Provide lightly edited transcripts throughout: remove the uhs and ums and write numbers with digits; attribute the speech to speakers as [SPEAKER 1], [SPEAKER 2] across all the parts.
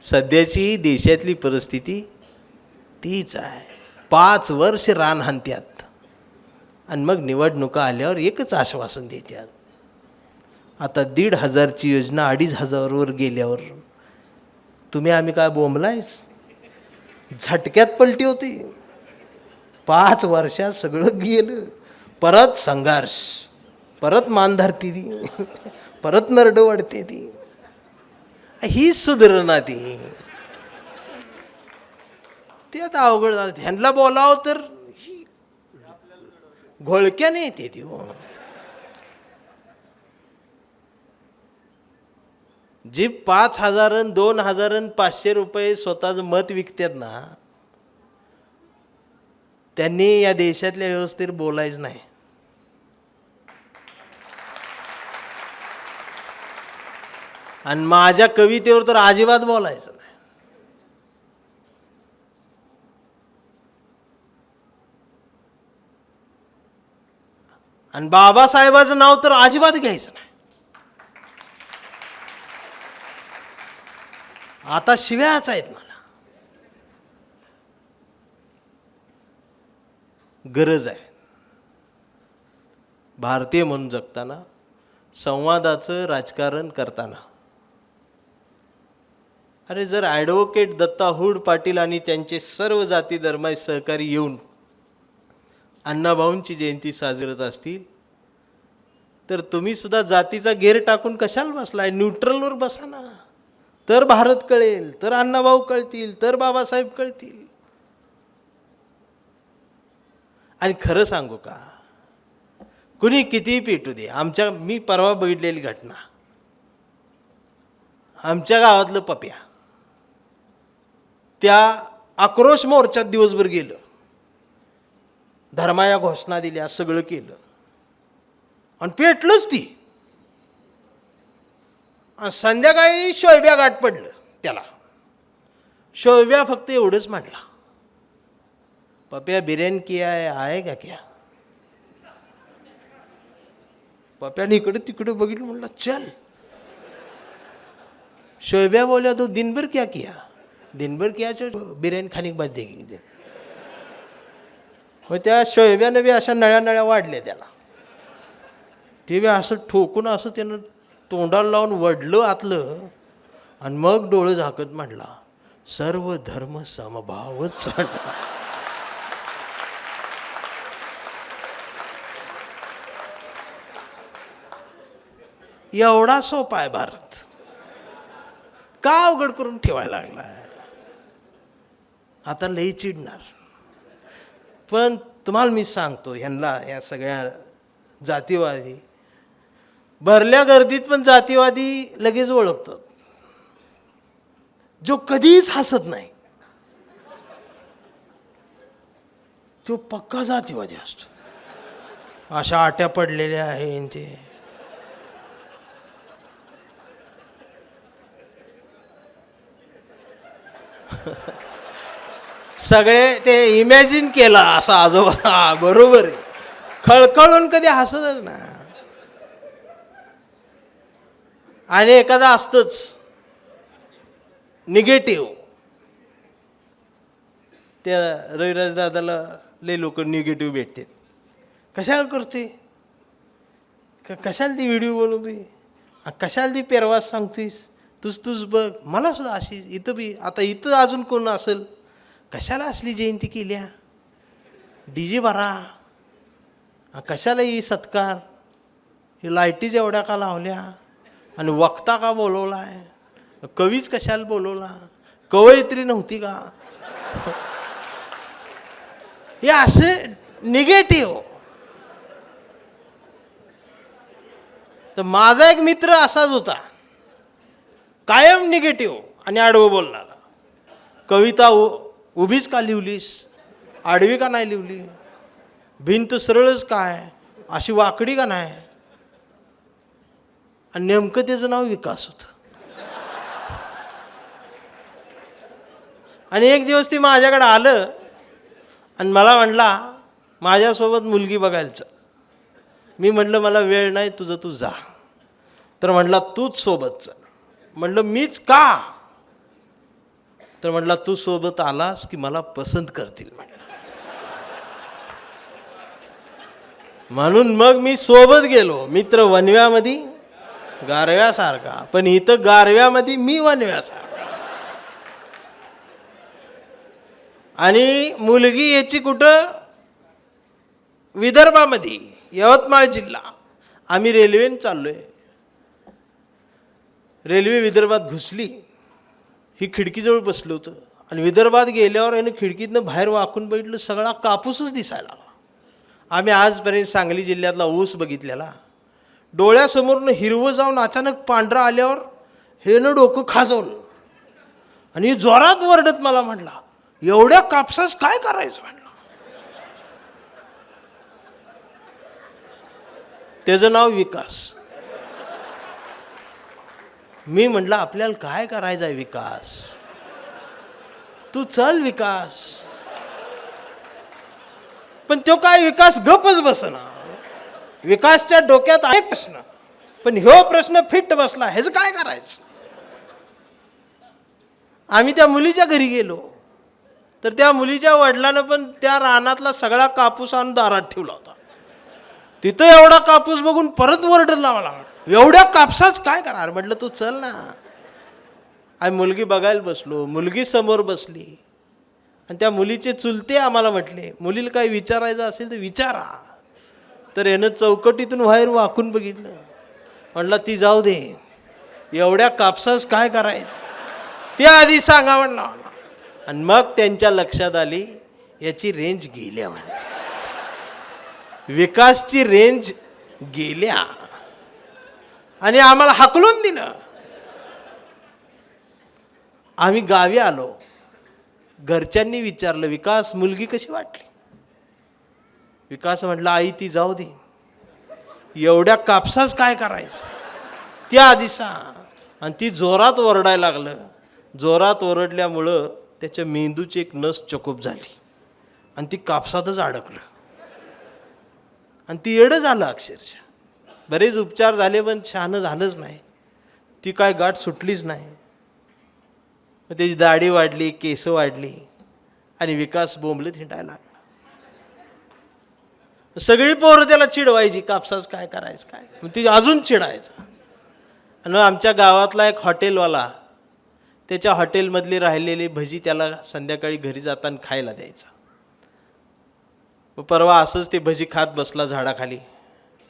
[SPEAKER 1] सध्याची देशातली परिस्थिती तीच आहे. 5 वर्ष रान हाणत्यात आणि मग निवडणुका आल्यावर एकच आश्वासन देतात. आता 1,500ची योजना 2,500वर गेल्यावर तुम्ही आम्ही काय बोंबलायच? झटक्यात पलटी होती. 5 वर्षात सगळं गेलं. परत संघर्ष, परत मान धरती ती, परत नरडं वाढते ती. ही सुधारणा ती. ते आता अवघड झालं. ह्यांना बोलावं तर घोळक्याने येते ती. जी 5,000 आणि 2,000 आणि 500 रुपये स्वतःचं मत विकतात ना, त्यांनी या देशातल्या व्यवस्थेत बोलायचं नाही. आणि माझ्या कवितेवर तर अजिबात बोलायचं नाही. आणि बाबासाहेबाचं नाव तर अजिबात घ्यायचं नाही. आता शिव्याच आहेत मला. गरज आहे भारतीय म्हणून जगताना, संवादाचं राजकारण करताना. अरे जर ॲडव्होकेट दत्ता हूड पाटील आणि त्यांचे सर्व जाती धर्माचे सहकारी येऊन अण्णाभाऊंची जयंती साजरी करत असतील, तर तुम्ही सुद्धा जातीचा घेर टाकून कशाला बसलाय? न्यूट्रलवर बसा ना. तर भारत कळेल, तर अण्णाभाऊ कळतील, तर बाबासाहेब कळतील. आणि खरं सांगू का, कुणी कितीही पेटू दे, मी परवा बघितलेली घटना, आमच्या गावातलं पप्या त्या आक्रोश मोर्चात दिवसभर गेलं, धर्माया घोषणा दिल्या, सगळं केलं आणि पेटलंच ती. आणि संध्याकाळी शोयब्या गाठ पडलं त्याला. शोयब्या फक्त एवढंच म्हटला, पप्या बिर्याणी किया है, आएगा क्या? पप्याने इकडे तिकडे बघितलं, म्हणला चल. शोयब्या बोला तो दिन भर क्या किया? दिन भर किया जो बिर्याणी खाने के बाद देगी. मग त्या शोयब्याने बी अशा नळ्या नळ्या वाढल्या त्याला. ते बी असं ठोकून असं त्यानं तोंडाला लावून वडलं आतलं आणि मग डोळं झाकत म्हणला, सर्व धर्म समभावच. एवढा सोपा आहे भारत, का अवघड करून ठेवायला लागलाय? आता लई चिडणार. पण तुम्हाला मी सांगतो, ह्यांना या सगळ्या जातीवादी भरल्या गर्दीत पण जातीवादी लगेच ओळखतात. जो कधीच हसत नाही तो पक्का जातीवादी असतो. अशा आट्या पडलेल्या आहे ते. सगळे ते इमॅजिन केला असा आजोबा. बरोबर आहे, खळखळून कधी हसतच ना. आणि एखादा असतंच निगेटिव्ह. त्या रविराज दादाला लय लोक निगेटिव्ह भेटतात. कशाला करतोय, कशाला ती व्हिडिओ बनवतोय, कशाला ती पेरवास सांगतोयस, तूच बघ. मला सुद्धा अशी इथं बी, आता इथं अजून कोण असेल, कशाला असली जयंती केल्या, डीजे भरा, कशाला ही सत्कार, हे लाईटीज एवढ्या का लावल्या, आणि वक्ता का बोलवलाय, कवीच कशाला बोलवला, कवयित्री नव्हती का? हे असे निगेटिव्ह. तर माझा एक मित्र असाच होता, कायम निगेटिव्ह आणि आडवं बोलणारा. कविता उभीच का लिहिलीस, आडवी का नाही लिहिली, भिंत सरळच काय, अशी वाकडी का नाही. आणि नेमकं त्याचं नाव विकास होतं. आणि एक दिवस ती माझ्याकडे आलं आणि मला म्हणला, माझ्यासोबत मुलगी बघायचं. मी म्हटलं मला वेळ नाही, तुझं तू जा. तर म्हटला तूच सोबत चल. म्हटलं मीच का? तर म्हटला तू सोबत आलास की मला पसंत करतील म्हटलं. म्हणून मग मी सोबत गेलो. मित्र वनव्यामध्ये गारव्यासारखा, पण इथं गारव्यामध्ये मी वनव्यासारखा. आणि मुलगी याची कुठं, विदर्भामध्ये, यवतमाळ जिल्हा. आम्ही रेल्वेने चाललोय. रेल्वे विदर्भात घुसली. ही खिडकीजवळ बसलो होतं आणि विदर्भात गेल्यावर यानं खिडकीतनं बाहेर वाकून बघितलं, सगळा कापूसच दिसायला लागला. आम्ही आजपर्यंत सांगली जिल्ह्यातला ऊस बघितलेला, डोळ्यासमोरनं हिरवं जाऊन अचानक पांढरा आल्यावर हेनं डोकं खाजवलं आणि जोरात वरडत मला म्हटला, एवढ्या कापसास काय करायचं म्हटलं. त्याचं नाव विकास. मी म्हटलं आपल्याला काय करायचं आहे विकास, तू चल विकास. पण तो काय विकास गपच बसना. विकासच्या डोक्यात आहे प्रश्न, पण ह्यो प्रश्न फिट बसला, ह्याचं काय करायचं. आम्ही त्या मुलीच्या घरी गेलो, तर त्या मुलीच्या वडिलांना पण त्या रानातला सगळा कापूस आणून दारात ठेवला होता. तिथं एवढा कापूस बघून परत वरडला मला, एवढ्या कापसाच काय करणार. म्हटलं तू चल ना. आम्ही मुलगी बघायला बसलो. मुलगी समोर बसली आणि त्या मुलीचे चुलते आम्हाला म्हटले, मुलीला काही विचारायचं असेल तर विचारा. तर यानं चौकटीतून बाहेर वाकून बघितलं. म्हटलं ती जाऊ दे, एवढ्या कापसास काय करायचं ते आधी सांगा म्हणला. आणि मग त्यांच्या लक्षात आली याची रेंज गेल्या म्हणे, विकासची रेंज गेल्या. आणि आम्हाला हाकलून दिलं. आम्ही गावी आलो. घरच्यांनी विचारलं, विकास मुलगी कशी वाटली. विकास म्हटलं आई ती जाऊ दे, एवढ्या कापसाच काय करायचं त्या आधी सांग. आणि ती जोरात ओरडायला लागलं. जोरात ओरडल्यामुळं त्याच्या मेंदूची एक नस चकोप झाली आणि ती कापसातच अडकलं आणि ती येडं झालं अक्षरशः. बरेच उपचार झाले पण शहाणं झालंच नाही. ती काय गाठ सुटलीच नाही. मग त्याची दाढी वाढली, केस वाढली आणि विकास बोंबलत हिंडायला लागला. सगळी पोरं त्याला चिडवायची, कापसाच काय करायचं काय. मग ती अजून चिडायचं. आणि आमच्या गावातला एक हॉटेलवाला, त्याच्या हॉटेलमधली राहिलेली भजी त्याला संध्याकाळी घरी जाताना खायला द्यायचा. मग परवा असंच ते भजी खात बसला झाडाखाली.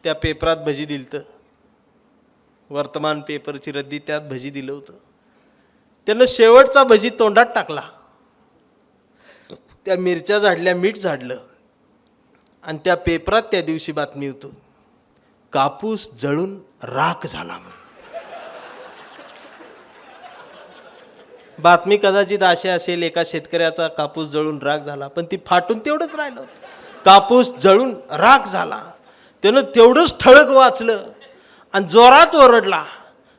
[SPEAKER 1] त्या पेपरात भजी दिलतं, वर्तमान पेपरची रद्दी, त्यात भजी दिलं होतं. त्यानं शेवटचा भजी तोंडात टाकला. त्या मिरच्या झाडल्या, मीठ झाडलं आणि त्या पेपरात त्या दिवशी बातमी होती, कापूस जळून राख झाला. बातमी कदाचित अशी असेल, एका शेतकऱ्याचा कापूस जळून राख झाला, पण ती फाटून तेवढंच राहिलं होतं, कापूस जळून राख झाला. त्यानं तेवढंच ठळक वाचलं आणि जोरात ओरडला,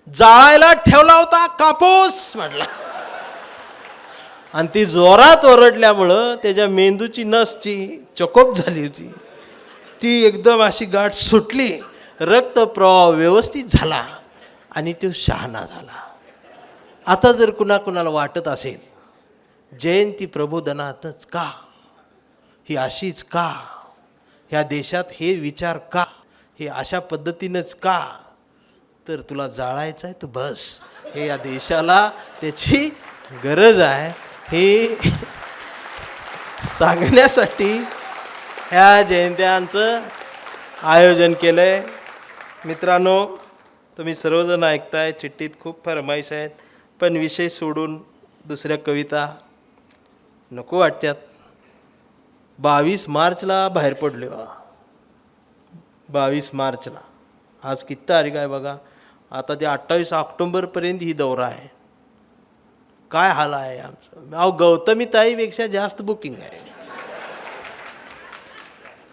[SPEAKER 1] जाळायला ठेवला होता कापूस म्हटला. आणि ती जोरात ओरडल्यामुळं त्याच्या मेंदूची नसची चकोप झाली होती, ती एकदम अशी गाठ सुटली, रक्तप्रवाह व्यवस्थित झाला आणि तो शहाणा झाला. आता जर कुणाकुणाला वाटत असेल जयंती प्रबोधनातच का, ही अशीच का, ह्या देशात हे विचार का, हे अशा पद्धतीनंच का, तर तुला जाळायचं आहे तू बस. हे या देशाला त्याची गरज आहे हे सांगण्यासाठी ह्या जयंत्यांचं आयोजन केलं आहे. मित्रांनो, तुम्ही सर्वजण ऐकताय, चिठ्ठीत खूप फरमाईश आहेत, पण विषय सोडून दुसऱ्या कविता नको वाटतात. 22 मार्चला बाहेर पडले. 22 मार्चला, आज किती तारीख आहे बघा, आता ते 28 ऑक्टोबरपर्यंत ही दौरा आहे. काय हाल आहे आमचं. अहो गौतमी ताईपेक्षा जास्त बुकिंग आहे.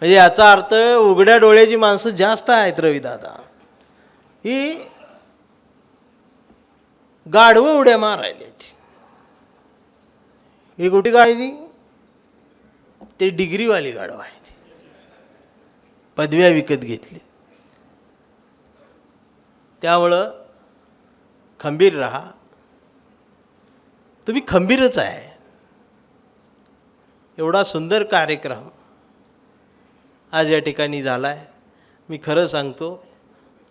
[SPEAKER 1] म्हणजे याचा अर्थ उघड्या डोळ्याची माणसं जास्त आहेत. रविदादा ही गाढवं उड्या मारायला. ही कुठे गाडी, ते डिग्रीवाली गाढव आहे, पदव्या विकत घेतली. त्यामुळं खंबीर राहा. तुम्ही खंबीरच आहे. एवढा सुंदर कार्यक्रम आज या ठिकाणी झाला आहे. मी खरं सांगतो,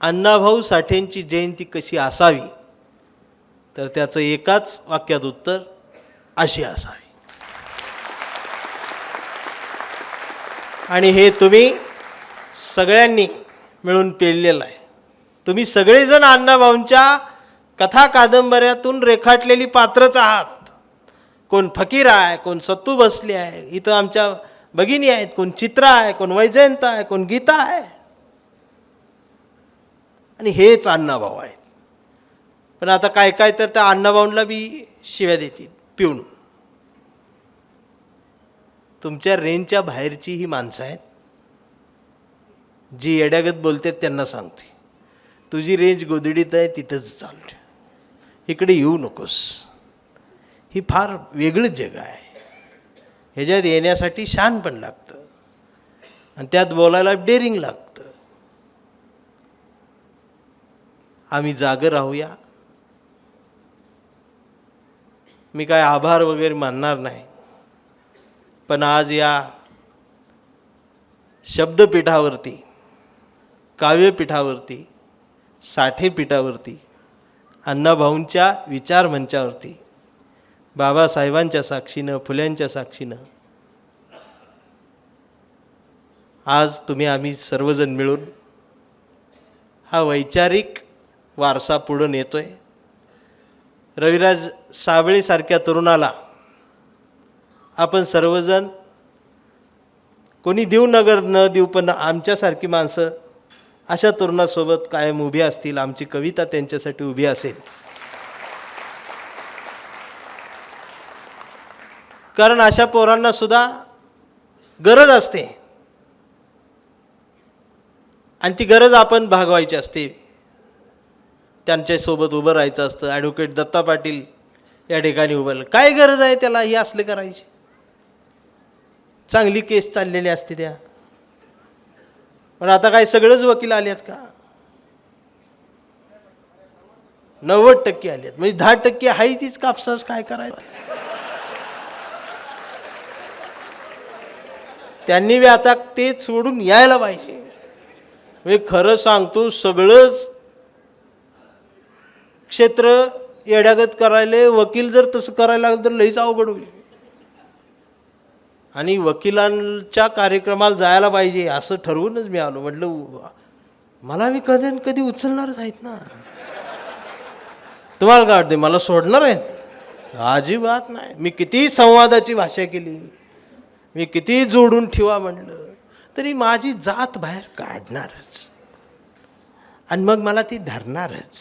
[SPEAKER 1] अण्णाभाऊ साठेंची जयंती कशी असावी, तर त्याचं एकाच वाक्यात उत्तर अशी असावी. आणि हे तुम्ही सगळ्यांनी मिळून पेललेलं आहे. तुम्ही सगळेजण अण्णाभाऊंच्या कथा कादंबऱ्यातून रेखाटलेली पात्रच आहात. कोण फकीर आहे, कोण सत्तू बसली आहे, इथं आमच्या भगिनी आहेत, कोण चित्रा आहे, कोण वैजयंत आहे, कोण गीता आहे. आणि हेच अण्णाभाऊ आहेत. पण आता काय काय तर त्या अण्णाभाऊंना बी शिव्या देतील पिऊन. तुमच्या रेंजच्या बाहेरची ही माणसं आहेत जी येड्यागत बोलतात. त्यांना सांगते, तुझी रेंज गोधडीत आहे, तिथंच चालते, इकडे येऊ नकोस. ही फार वेगळंच जग आहे. ह्याच्यात येण्यासाठी शान पण लागतं आणि त्यात बोलायला डेअरिंग लागतं. आम्ही जागं राहूया. मी काय आभार वगैरे मानणार नाही, पण आज या शब्दपीठावरती, काव्यपीठावरती, साठेपीठावरती, अण्णाभाऊंच्या विचारमंचावरती, बाबासाहेबांच्या साक्षीनं, फुल्यांच्या साक्षीनं आज तुम्ही आम्ही सर्वजण मिळून हा वैचारिक वारसा पुढं नेतोय. रविराज साबळेसारख्या तरुणाला आपण सर्वजण, कोणी देऊ नगर न देऊ, पण आमच्यासारखी माणसं अशा तरुणासोबत कायम उभी असतील. आमची कविता त्यांच्यासाठी उभी असेल. कारण अशा पोरांना सुद्धा गरज असते आणि ती गरज आपण भागवायची असते. त्यांच्यासोबत उभं राहायचं असतं. ॲडव्होकेट दत्ता पाटील या ठिकाणी उभं, काय गरज आहे त्याला ही असले करायची? चांगली केस चाललेली असते त्या. पण आता काय सगळंच वकील आले आहेत का? 90% आले आहेत. म्हणजे 10% हाय तीच कापसास काय करायचं. त्यांनी बी आता ते सोडून यायला पाहिजे. मी खरं सांगतो, सगळंच क्षेत्र येड्यागत करायले. वकील जर तसं करायला लागलं तर लईच अवघड होईल. आणि वकिलांच्या कार्यक्रमाला जायला पाहिजे असं ठरवूनच मी आलो. म्हटलं मला मी कधी न कधी उचलणारच आहेत ना. तुम्हाला काय वाटते मला सोडणार आहेत? अजिबात नाही. मी किती संवादाची भाषा केली, मी किती जोडून ठेवा म्हणलं, तरी माझी जात बाहेर काढणारच आणि मग मला ती धरणारच.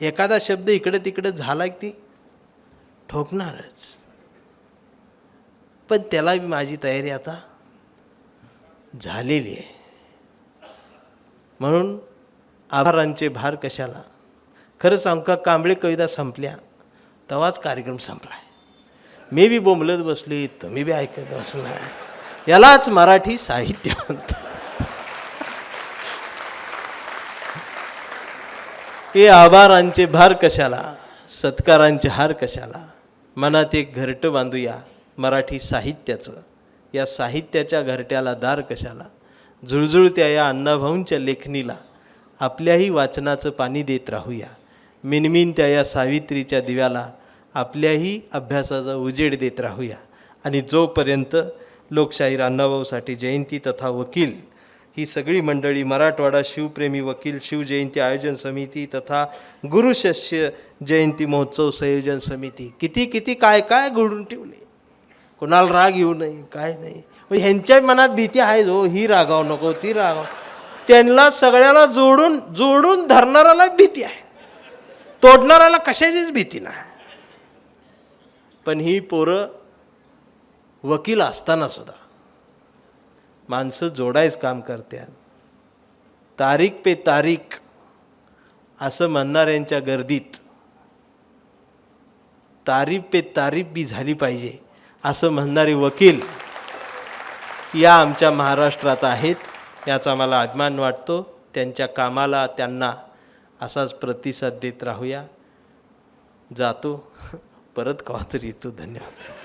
[SPEAKER 1] एखादा शब्द इकडे तिकडे झाला की ती ठोकणारच. पण त्याला बी माझी तयारी आता झालेली आहे. म्हणून आभारांचे भार कशाला. खरं सांगू का, कांबळे कविता संपल्या तेव्हाच कार्यक्रम संपला. मी बी बोंबलत बसली, तुम्ही बी ऐकत बसणार. यालाच मराठी साहित्य म्हणतात. हे आभारांचे भार कशाला, सत्कारांचे हार कशाला, मनात एक घरटं बांधूया मराठी साहित्याचं. या साहित्याच्या घरट्याला दार कशाला, झुळझुळत्या या अण्णाभाऊंच्या लेखणीला आपल्याही वाचनाचं पाणी देत राहूया. मिनमिनत्या या सावित्रीच्या दिव्याला आपल्याही अभ्यासाचा उजेड देत राहूया. आणि जोपर्यंत लोकशाहीर अण्णाभाऊ साठे जयंती तथा वकील ही सगळी मंडळी, मराठवाडा शिवप्रेमी वकील शिवजयंती आयोजन समिती तथा गुरुशिष्य जयंती महोत्सव संयोजन समिती, किती किती काय काय घडून ठेवले. कोणाला राग येऊ नये, काय नाही. ह्यांच्या मनात भीती आहे, जो ही रागाव नको ती रागाव. त्यांना सगळ्याला जोडून जोडून धरणाऱ्याला भीती आहे, तोडणाऱ्याला कशाचीच भीती नाही. पण ही पोरं वकील असताना सुद्धा माणसं जोडायचं काम करतात. तारीख पे तारीख असं म्हणणाऱ्यांच्या गर्दीत तारीफ पे तारीफ बी झाली पाहिजे असं म्हणणारे वकील या आमच्या महाराष्ट्रात आहेत. याचा मला अभिमान वाटतो. त्यांच्या कामाला त्यांना असाच प्रतिसाद देत राहूया. जातो. परत कवा तरी येतो. धन्यवाद.